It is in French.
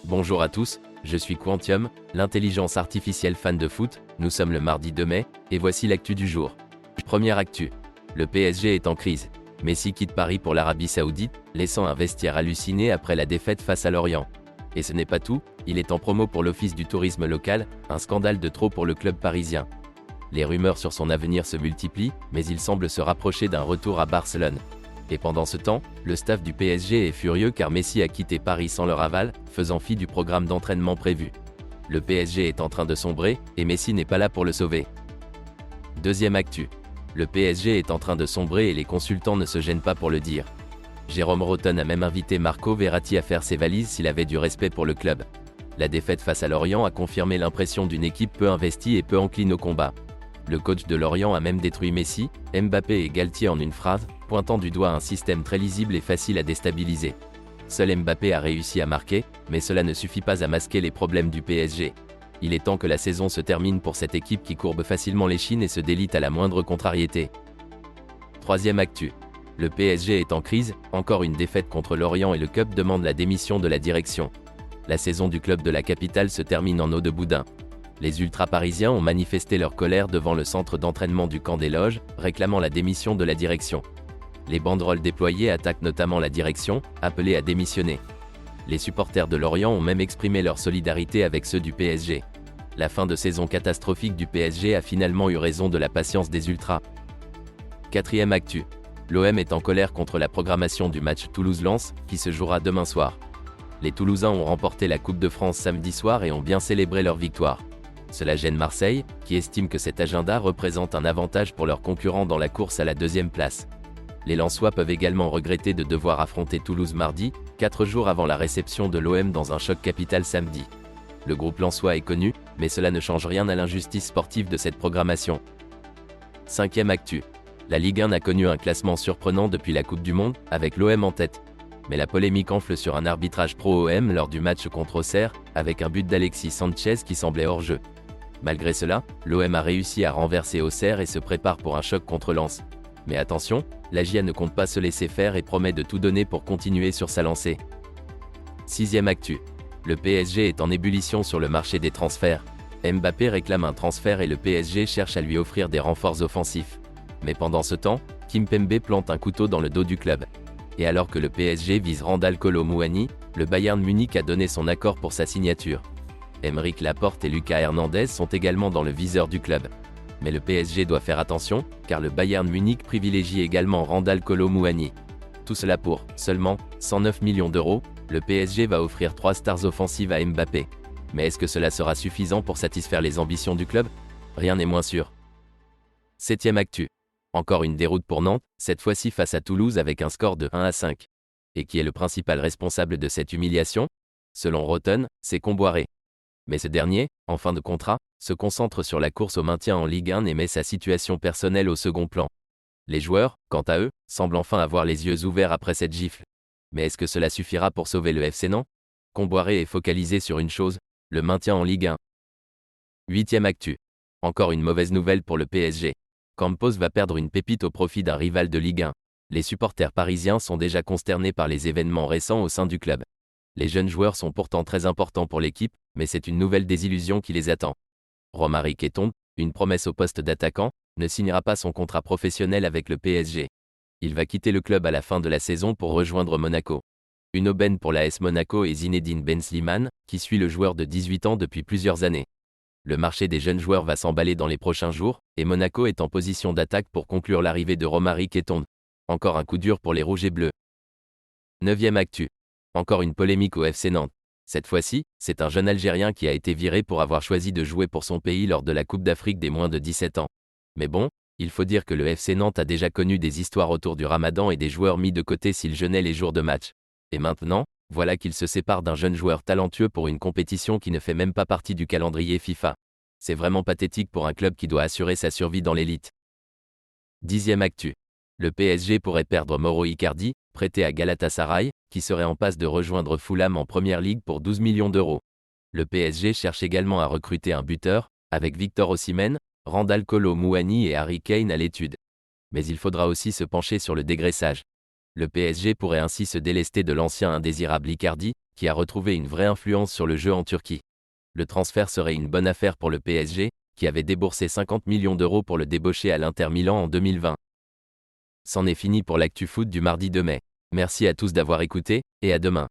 Bonjour à tous, je suis Quantium, l'intelligence artificielle fan de foot. Nous sommes le mardi 2 mai, et voici l'actu du jour. Première actu. Le PSG est en crise. Messi quitte Paris pour l'Arabie Saoudite, laissant un vestiaire halluciné après la défaite face à Lorient. Et ce n'est pas tout, il est en promo pour l'Office du tourisme local, un scandale de trop pour le club parisien. Les rumeurs sur son avenir se multiplient, mais il semble se rapprocher d'un retour à Barcelone. Et pendant ce temps, le staff du PSG est furieux car Messi a quitté Paris sans leur aval, faisant fi du programme d'entraînement prévu. Le PSG est en train de sombrer, et Messi n'est pas là pour le sauver. Deuxième actu. Le PSG est en train de sombrer et les consultants ne se gênent pas pour le dire. Jérôme Rotten a même invité Marco Verratti à faire ses valises s'il avait du respect pour le club. La défaite face à Lorient a confirmé l'impression d'une équipe peu investie et peu encline au combat. Le coach de Lorient a même détruit Messi, Mbappé et Galtier en une phrase, pointant du doigt un système très lisible et facile à déstabiliser. Seul Mbappé a réussi à marquer, mais cela ne suffit pas à masquer les problèmes du PSG. Il est temps que la saison se termine pour cette équipe qui courbe facilement l'échine et se délite à la moindre contrariété. Troisième actu. Le PSG est en crise, encore une défaite contre Lorient et le club demande la démission de la direction. La saison du club de la capitale se termine en eau de boudin. Les ultra-parisiens ont manifesté leur colère devant le centre d'entraînement du Camp des Loges, réclamant la démission de la direction. Les banderoles déployées attaquent notamment la direction, appelée à démissionner. Les supporters de Lorient ont même exprimé leur solidarité avec ceux du PSG. La fin de saison catastrophique du PSG a finalement eu raison de la patience des ultras. Quatrième actu. L'OM est en colère contre la programmation du match Toulouse-Lens, qui se jouera demain soir. Les Toulousains ont remporté la Coupe de France samedi soir et ont bien célébré leur victoire. Cela gêne Marseille, qui estime que cet agenda représente un avantage pour leurs concurrents dans la course à la deuxième place. Les Lensois peuvent également regretter de devoir affronter Toulouse mardi, 4 jours avant la réception de l'OM dans un choc capital samedi. Le groupe lensois est connu, mais cela ne change rien à l'injustice sportive de cette programmation. Cinquième actu. La Ligue 1 a connu un classement surprenant depuis la Coupe du Monde, avec l'OM en tête. Mais la polémique enfle sur un arbitrage pro-OM lors du match contre Auxerre, avec un but d'Alexis Sanchez qui semblait hors jeu. Malgré cela, l'OM a réussi à renverser Auxerre et se prépare pour un choc contre Lens. Mais attention, la GIA ne compte pas se laisser faire et promet de tout donner pour continuer sur sa lancée. Sixième actu. Le PSG est en ébullition sur le marché des transferts. Mbappé réclame un transfert et le PSG cherche à lui offrir des renforts offensifs. Mais pendant ce temps, Kimpembe plante un couteau dans le dos du club. Et alors que le PSG vise Randal Kolo Muani, le Bayern Munich a donné son accord pour sa signature. Aymeric Laporte et Lucas Hernandez sont également dans le viseur du club. Mais le PSG doit faire attention, car le Bayern Munich privilégie également Randal Kolo Muani. Tout cela pour, seulement, 109 millions d'euros, le PSG va offrir 3 stars offensives à Mbappé. Mais est-ce que cela sera suffisant pour satisfaire les ambitions du club? Rien n'est moins sûr. Septième actu. Encore une déroute pour Nantes, cette fois-ci face à Toulouse avec un score de 1-5. Et qui est le principal responsable de cette humiliation? Selon Rotten, c'est Comboiré. Mais ce dernier, en fin de contrat, se concentre sur la course au maintien en Ligue 1 et met sa situation personnelle au second plan. Les joueurs, quant à eux, semblent enfin avoir les yeux ouverts après cette gifle. Mais est-ce que cela suffira pour sauver le FC Nantes? Comboiré est focalisé sur une chose, le maintien en Ligue 1. Huitième actu. Encore une mauvaise nouvelle pour le PSG. Campos va perdre une pépite au profit d'un rival de Ligue 1. Les supporters parisiens sont déjà consternés par les événements récents au sein du club. Les jeunes joueurs sont pourtant très importants pour l'équipe, mais c'est une nouvelle désillusion qui les attend. Romaric Eto'o, une promesse au poste d'attaquant, ne signera pas son contrat professionnel avec le PSG. Il va quitter le club à la fin de la saison pour rejoindre Monaco. Une aubaine pour l'AS Monaco et Zinedine Ben Slimane, qui suit le joueur de 18 ans depuis plusieurs années. Le marché des jeunes joueurs va s'emballer dans les prochains jours, et Monaco est en position d'attaque pour conclure l'arrivée de Romaric Eto'o. Encore un coup dur pour les rouges et bleus. Neuvième actu. Encore une polémique au FC Nantes. Cette fois-ci, c'est un jeune Algérien qui a été viré pour avoir choisi de jouer pour son pays lors de la Coupe d'Afrique des moins de 17 ans. Mais bon, il faut dire que le FC Nantes a déjà connu des histoires autour du Ramadan et des joueurs mis de côté s'ils jeûnaient les jours de match. Et maintenant, voilà qu'il se sépare d'un jeune joueur talentueux pour une compétition qui ne fait même pas partie du calendrier FIFA. C'est vraiment pathétique pour un club qui doit assurer sa survie dans l'élite. Dixième actu. Le PSG pourrait perdre Mauro Icardi, prêté à Galatasaray, qui serait en passe de rejoindre Fulham en Première Ligue pour 12 millions d'euros. Le PSG cherche également à recruter un buteur, avec Victor Osimhen, Randal Kolo Muani et Harry Kane à l'étude. Mais il faudra aussi se pencher sur le dégraissage. Le PSG pourrait ainsi se délester de l'ancien indésirable Icardi, qui a retrouvé une vraie influence sur le jeu en Turquie. Le transfert serait une bonne affaire pour le PSG, qui avait déboursé 50 millions d'euros pour le débaucher à l'Inter Milan en 2020. C'en est fini pour l'actu foot du mardi 2 mai. Merci à tous d'avoir écouté, et à demain.